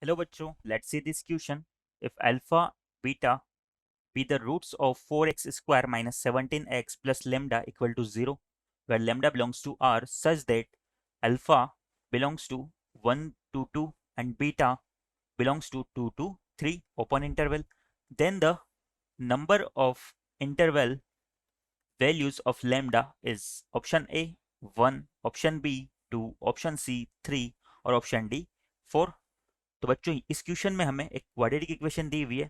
Hello बच्चों, let's see this question. If alpha, beta be the roots of 4x square minus 17x plus lambda equal to 0, where lambda belongs to R such that alpha belongs to 1 to 2 and beta belongs to 2 to 3 open interval, then the number of interval values of lambda is option A 1, option B 2, option C 3 और option D 4। तो बच्चों इस question में हमें एक quadratic equation दी हुई है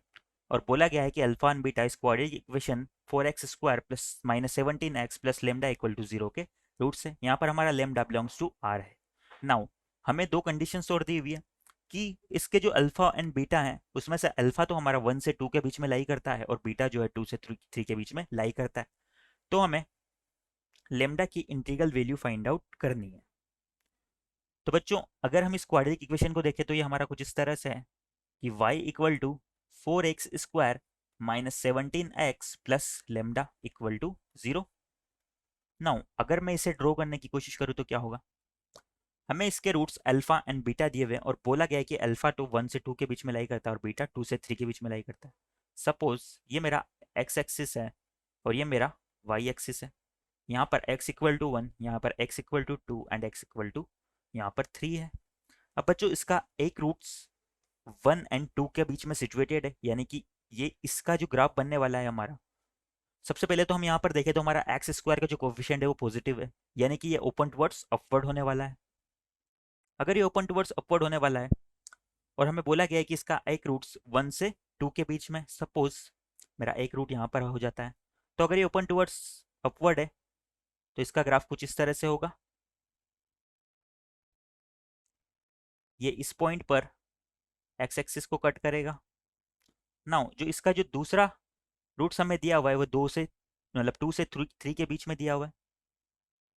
और बोला गया है कि अल्फा एंड बीटा इस quadratic equation 4x² plus minus 17x plus lambda equal to 0 के रूट्स है। यहाँ पर हमारा लेमडा बिलोंग्स टू आर है। नाउ हमें दो कंडीशंस और दी हुई है कि इसके जो अल्फा एंड बीटा है उसमें से अल्फा तो हमारा 1 से 2 के बीच में लाई करता है और बीटा जो है 2 से 3 के बीच में लाई करता है। तो हमें लेमडा की इंटीग्रल वैल्यू फाइंड आउट करनी है। तो बच्चों अगर हम इस क्वाड्रेटिक इक्वेशन को देखें तो ये हमारा कुछ इस तरह से है कि y equal to 4x² minus 17x plus lambda equal to 0। Now अगर मैं इसे ड्रॉ करने की कोशिश करूँ तो क्या होगा? हमें इसके रूट्स अल्फा एंड बीटा दिए हुए हैं और बोला गया है कि अल्फा तो 1 से 2 के बीच में लाई करता है और बीटा 2 से 3 के बीच में लाई करता है। सपोज ये मेरा x एक्सिस है और ये मेरा y एक्सिस है। यहाँ पर x इक्वल टू 1, यहाँ पर x equal to 2 and x equal to यहाँ पर 3 है। अब बच्चों इसका एक रूट्स 1 एंड 2 के बीच में सिचुएटेड है, यानी कि ये इसका जो ग्राफ बनने वाला है हमारा, सबसे पहले तो हम यहाँ पर देखें तो हमारा एक्स स्क्वायर का जो कोफिशिएंट है वो पॉजिटिव है, यानी कि ये ओपन टुवर्ड्स अपवर्ड होने वाला है। अगर ये ओपन टुवर्ड्स अपवर्ड होने वाला है और हमें बोला गया है कि इसका एक रूट्स 1 से 2 के बीच में, सपोज मेरा एक रूट यहाँ पर हो जाता है, तो अगर ये ओपन टुवर्ड्स अपवर्ड है तो इसका ग्राफ कुछ इस तरह से होगा। ये इस पॉइंट पर एक्स एक्सिस को कट करेगा। नाउ जो इसका जो दूसरा रूट्स हमें दिया हुआ है वो 2 से मतलब 2 से 3 के बीच में दिया हुआ है।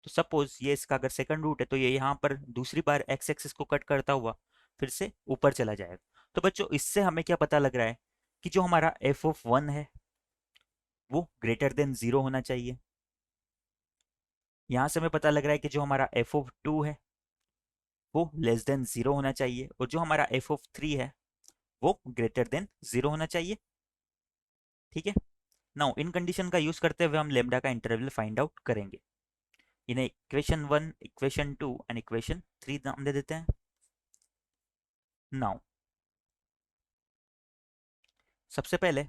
तो सपोज ये इसका अगर सेकंड रूट है तो ये यहाँ पर दूसरी बार एक्स एक्सिस को कट करता हुआ फिर से ऊपर चला जाएगा। तो बच्चों इससे हमें क्या पता लग रहा है कि जो हमारा एफ ऑफ 1 है वो ग्रेटर देन 0 होना चाहिए। यहाँ से हमें पता लग रहा है कि जो हमारा एफ ऑफ 2 है वो लेस देन 0 होना चाहिए और जो हमारा एफ ऑफ 3 है वो ग्रेटर देन 0 होना चाहिए। ठीक है। नाउ इन कंडीशन का यूज करते हुए हम लेमडा का इंटरवल फाइंड आउट करेंगे। इन्हें इक्वेशन 1, इक्वेशन 2 एंड इक्वेशन 3 नाम दे देते हैं। नाउ सबसे पहले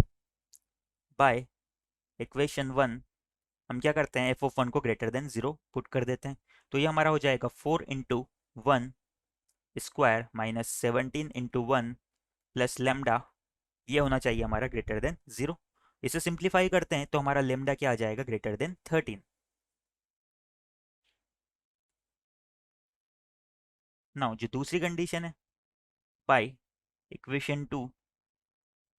बाय इक्वेशन 1 हम क्या करते हैं, एफ ऑफ 1 को ग्रेटर देन 0 पुट कर देते हैं। तो ये हमारा हो जाएगा 4 into 1 square minus 17 into 1 plus lambda, ये होना चाहिए हमारा ग्रेटर देन 0। इसे सिंप्लीफाई करते हैं तो हमारा लेमडा क्या आ जाएगा, ग्रेटर देन 13। नाउ जो दूसरी कंडीशन है बाय इक्वेशन 2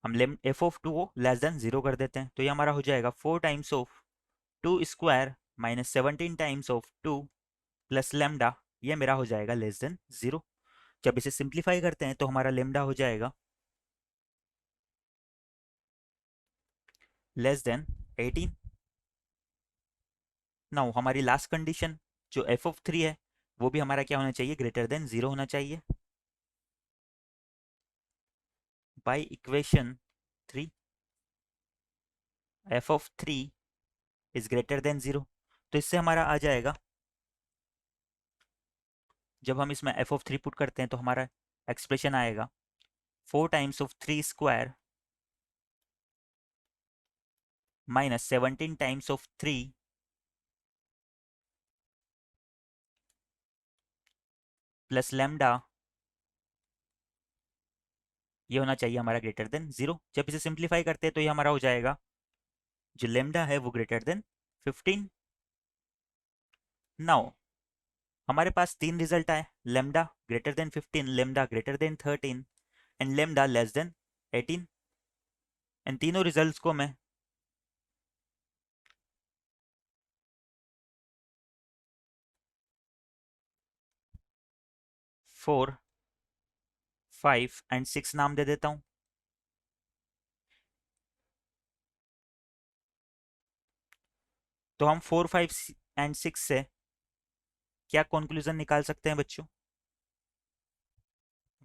हम लेम एफ ऑफ 2 को लेस देन 0 कर देते हैं। तो ये हमारा हो जाएगा 4 times of 2 square minus 17 times of 2 plus lambda, ये मेरा हो जाएगा लेस देन 0। जब इसे सिंप्लीफाई करते हैं तो हमारा लेमडा हो जाएगा लेस देन 18। नाउ हमारी लास्ट कंडीशन जो एफ ऑफ 3 है वो भी हमारा क्या होना चाहिए, ग्रेटर देन 0 होना चाहिए। By equation 3 F of 3 is greater than 0। तो इससे हमारा आ जाएगा, जब हम इसमें एफ ऑफ 3 पुट करते हैं तो हमारा एक्सप्रेशन आएगा 4 times of 3 square minus 17 times of 3 plus lambda, ये होना चाहिए हमारा ग्रेटर देन 0। जब इसे सिंप्लीफाई करते हैं तो ये हमारा हो जाएगा जो लेमडा है वो ग्रेटर देन 15। नाउ हमारे पास तीन रिजल्ट आए, lambda greater than 15, lambda greater than 13 and lambda less than 18। इन तीनों रिजल्ट्स को मैं 4, 5 एंड 6 नाम दे देता हूं। तो हम 4, 5 एंड 6 से क्या कंक्लूजन निकाल सकते हैं बच्चों?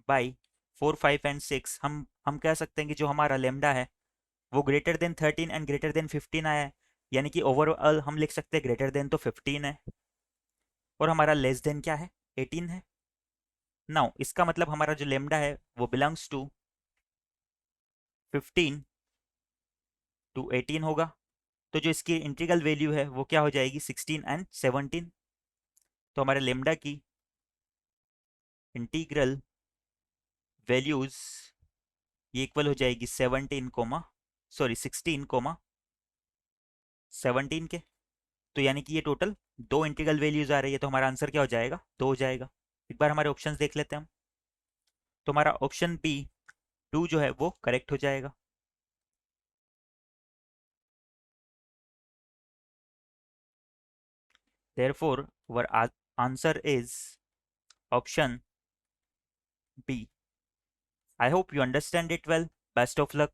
बाय 4 5 एंड 6 हम कह सकते हैं कि जो हमारा लेमडा है वो greater than 13 and greater than 15 आया है, यानी कि ओवरऑल हम लिख सकते हैं ग्रेटर देन तो 15 है और हमारा लेस देन क्या है, 18 है। नाउ इसका मतलब हमारा जो लेमडा है वो बिलोंग्स टू 15 टू 18 होगा। तो जो इसकी इंटीग्रल वैल्यू है वो क्या हो जाएगी, 16 एंड 17। तो हमारे लेमडा की इंटीग्रल वैल्यूज ये इक्वल हो जाएगी 17 कोमा, सॉरी 16 कोमा 17 के। तो यानी कि ये टोटल दो इंटीग्रल वैल्यूज आ रही है, तो हमारा आंसर क्या हो जाएगा, 2 हो जाएगा। एक बार हमारे ऑप्शंस देख लेते हैं हम। तो हमारा ऑप्शन बी 2 जो है वो करेक्ट हो जाएगा। Therefore, our answer is option B. I hope you understand it well. Best of luck.